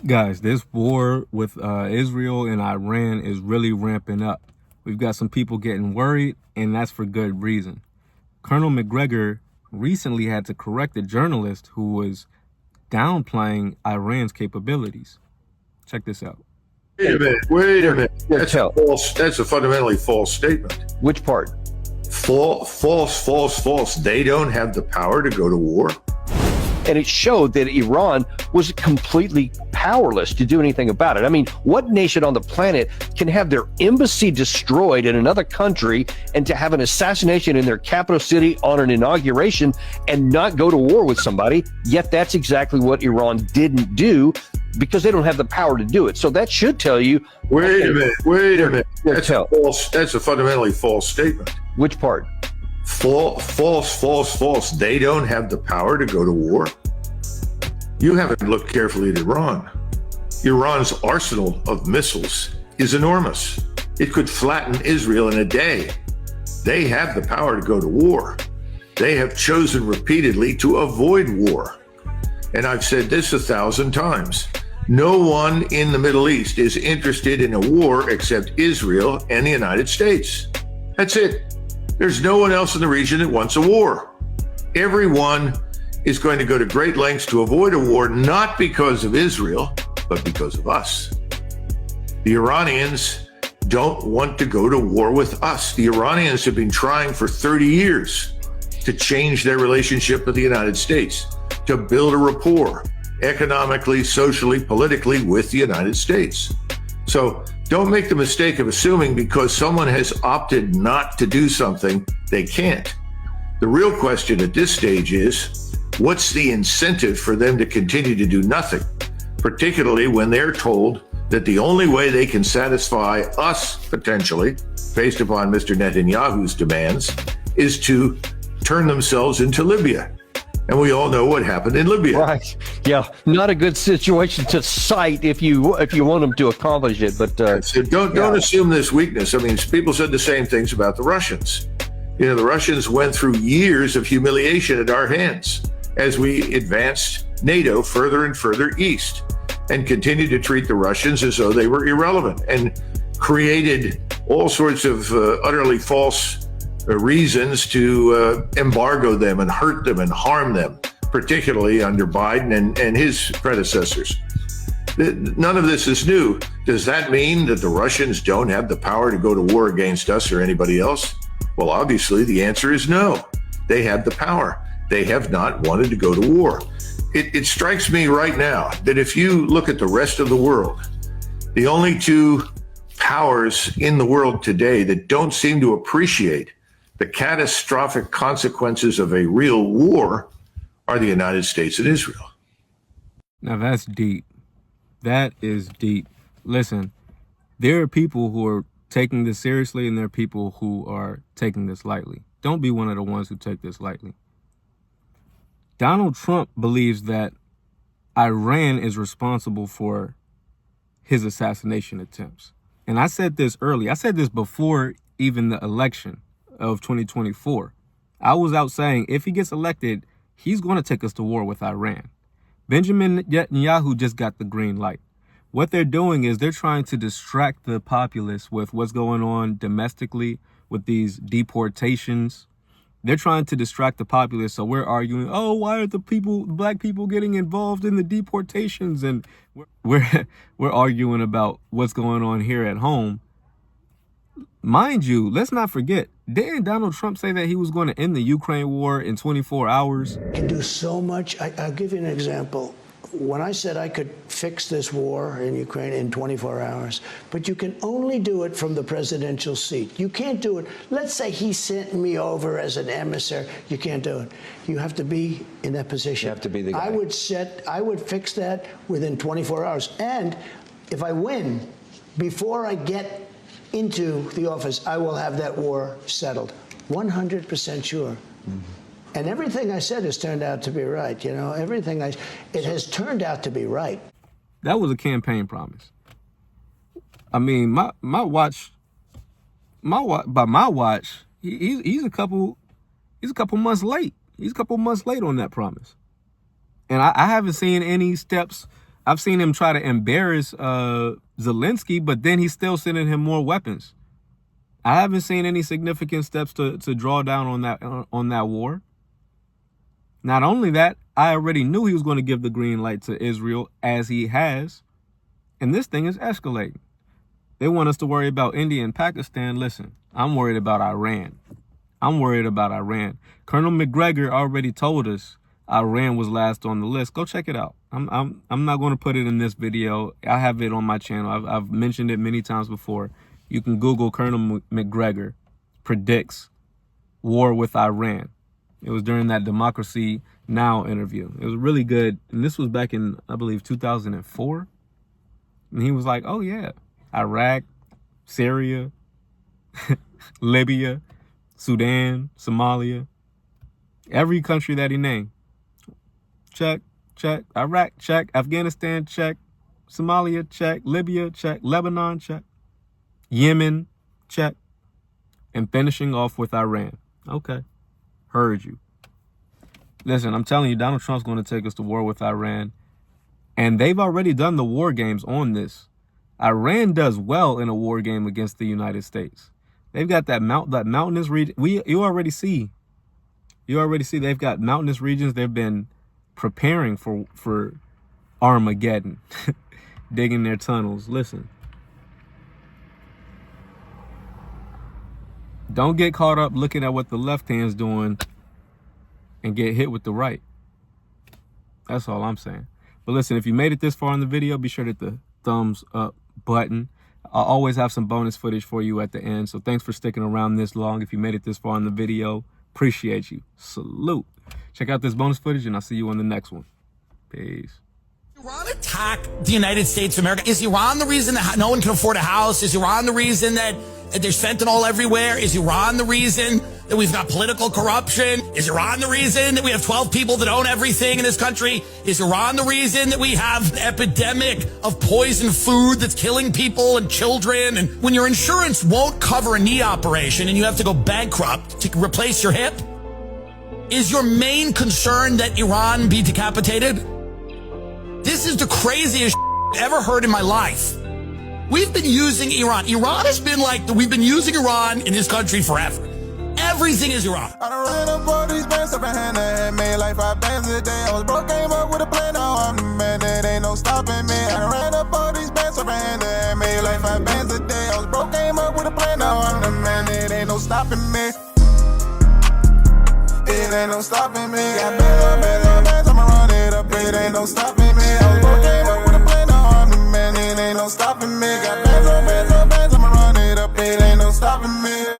Guys, this war with Israel and Iran is really ramping up. We've got some people getting worried, and that's for good reason. Colonel McGregor recently had to correct a journalist who was downplaying Iran's capabilities. Check this out. Wait a minute. That's a fundamentally false statement. Which part? False. They don't have the power to go to war. And it showed that Iran was completely powerless to do anything about it. I mean, what nation on the planet can have their embassy destroyed in another country and to have an assassination in their capital city on an inauguration and not go to war with somebody? Yet that's exactly what Iran didn't do, because they don't have the power to do it. So that should tell you. Wait a minute. That's a fundamentally false statement. Which part? False. They don't have the power to go to war. You haven't looked carefully at Iran. Iran's arsenal of missiles is enormous. It could flatten Israel in a day. They have the power to go to war. They have chosen repeatedly to avoid war. And I've said this 1,000 times. No one in the Middle East is interested in a war except Israel and the United States. That's it. There's no one else in the region that wants a war. Everyone is going to go to great lengths to avoid a war, not because of Israel, but because of us. The Iranians don't want to go to war with us. The Iranians have been trying for 30 years to change their relationship with the United States, to build a rapport economically, socially, politically with the United States. So don't make the mistake of assuming because someone has opted not to do something, they can't. The real question at this stage is, what's the incentive for them to continue to do nothing, particularly when they're told that the only way they can satisfy us, potentially, based upon Mr. Netanyahu's demands, is to turn themselves into Libya. And we all know what happened in Libya. Right. Yeah. Not a good situation to cite if you want them to accomplish it. But so don't assume this weakness. I mean, people said the same things about the Russians. You know, the Russians went through years of humiliation at our hands as we advanced NATO further and further east and continued to treat the Russians as though they were irrelevant and created all sorts of utterly false reasons to embargo them and hurt them and harm them, particularly under Biden and his predecessors. None of this is new. Does that mean that the Russians don't have the power to go to war against us or anybody else? Well, obviously, the answer is no. They have the power. They have not wanted to go to war. It strikes me right now that if you look at the rest of the world, the only two powers in the world today that don't seem to appreciate the catastrophic consequences of a real war are the United States and Israel. Now that's deep. That is deep. Listen, there are people who are taking this seriously and there are people who are taking this lightly. Don't be one of the ones who take this lightly. Donald Trump believes that Iran is responsible for his assassination attempts. And I said this early. I said this before even the election of 2024. I was out saying if he gets elected, he's going to take us to war with Iran. Benjamin Netanyahu just got the green light. What they're doing is they're trying to distract the populace with what's going on domestically with these deportations. They're trying to distract the populace. So we're arguing, oh, why are black people getting involved in the deportations? And we're arguing about what's going on here at home. Mind you, let's not forget, didn't Donald Trump say that he was going to end the Ukraine war in 24 hours? Can do so much. I'll give you an example. When I said I could fix this war in Ukraine in 24 hours, but you can only do it from the presidential seat. You can't do it. Let's say he sent me over as an emissary. You can't do it. You have to be in that position. You have to be the guy. I would fix that within 24 hours. And if I win, before I get into the office, I will have that war settled. 100% sure. Mm-hmm. And everything I said has turned out to be right. You know, it has turned out to be right. That was a campaign promise. I mean, by my watch, he's a couple months late. He's a couple months late on that promise. And I haven't seen any steps I've seen him try to embarrass Zelensky, but then he's still sending him more weapons. I haven't seen any significant steps to draw down on that war. Not only that, I already knew he was going to give the green light to Israel, as he has, and this thing is escalating. They want us to worry about India and Pakistan. Listen, I'm worried about Iran. I'm worried about Iran. Colonel McGregor already told us Iran was last on the list. Go check it out. I'm not going to put it in this video. I have it on my channel. I've mentioned it many times before. You can Google Colonel McGregor predicts war with Iran. It was during that Democracy Now! Interview. It was really good. And this was back in, I believe, 2004. And he was like, oh yeah, Iraq, Syria, Libya, Sudan, Somalia, every country that he named. Check, check. Iraq, check. Afghanistan, check. Somalia, check. Libya, check. Lebanon, check. Yemen, check. And finishing off with Iran. Okay. Heard you. Listen, I'm telling you, Donald Trump's going to take us to war with Iran. And they've already done the war games on this. Iran does well in a war game against the United States. They've got that mountainous region. You already see they've got mountainous regions. They've been preparing for Armageddon, digging their tunnels. Listen, don't get caught up looking at what the left hand's doing and get hit with the right. That's all I'm saying. But listen, if you made it this far in the video, be sure to hit the thumbs up button. I'll always have some bonus footage for you at the end. So thanks for sticking around this long. If you made it this far in the video, appreciate you. Salute. Check out this bonus footage and I'll see you on the next one. Peace. Iran attack the United States of America? Is Iran the reason that no one can afford a house? Is Iran the reason that there's fentanyl everywhere? Is Iran the reason that we've got political corruption? Is Iran the reason that we have 12 people that own everything in this country? Is Iran the reason that we have an epidemic of poison food that's killing people and children? And when your insurance won't cover a knee operation and you have to go bankrupt to replace your hip, is your main concern that Iran be decapitated? This is the craziest I've ever heard in my life. We've been using Iran. Iran has been like, we've been using Iran in this country forever. Everything is Iran. I done ran up all these bands up in hand and made like 5 bands a day. I was broke, came up with a plan, now I'm the man, there ain't no stopping me. I done ran up all these bands up in hand and made like 5 bands a day. I was broke, came up with a plan, now I'm the man, there ain't no stopping me. It ain't no stopping me. Got bands, I'ma run it up, it ain't no stopping me. I was broke, came up with a plan, now I'm the man, it ain't no stopping me. Got bands,